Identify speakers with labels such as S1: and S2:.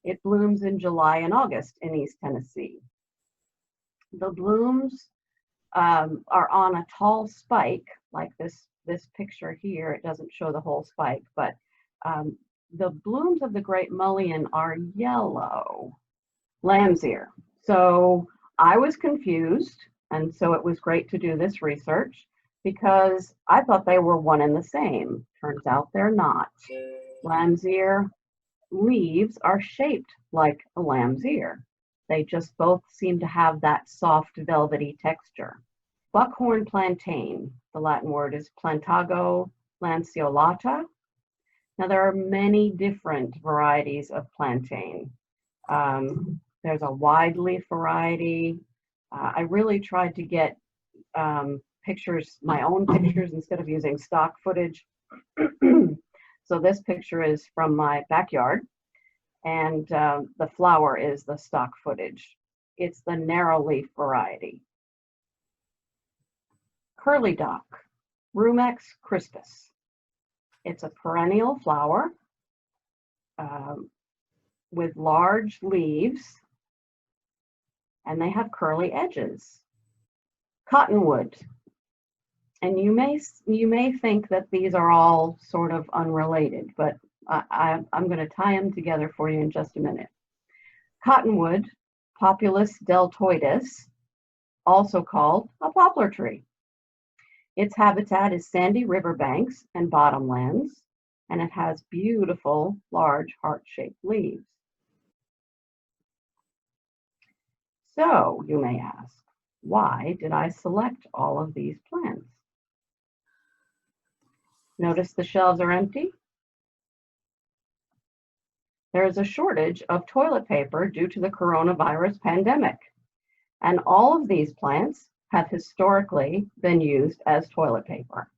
S1: It blooms in July and August in East Tennessee. The blooms are on a tall spike, like this picture here. It doesn't show the whole spike, but the blooms of the great mullein are yellow, lamb's ear. So I was confused, and so it was great to do this research because I thought they were one and the same. Turns out they're not. Lamb's ear leaves are shaped like a lamb's ear. They just both seem to have that soft, velvety texture. Buckhorn plantain, the Latin word is Plantago lanceolata. Now there are many different varieties of plantain. There's a wide leaf variety. I really tried to get pictures, my own pictures, instead of using stock footage. So this picture is from my backyard, and the flower is the stock footage. It's the narrow leaf variety. Curly dock, Rumex crispus. It's a perennial flower with large leaves, and they have curly edges. Cottonwood, and you may think that these are all sort of unrelated, but I'm going to tie them together for you in just a minute. Cottonwood, Populus deltoides, also called a poplar tree. Its habitat is sandy riverbanks and bottomlands, and it has beautiful, large, heart-shaped leaves. So, you may ask, why did I select all of these plants? Notice the shelves are empty. There is a shortage of toilet paper due to the coronavirus pandemic, and all of these plants have historically been used as toilet paper.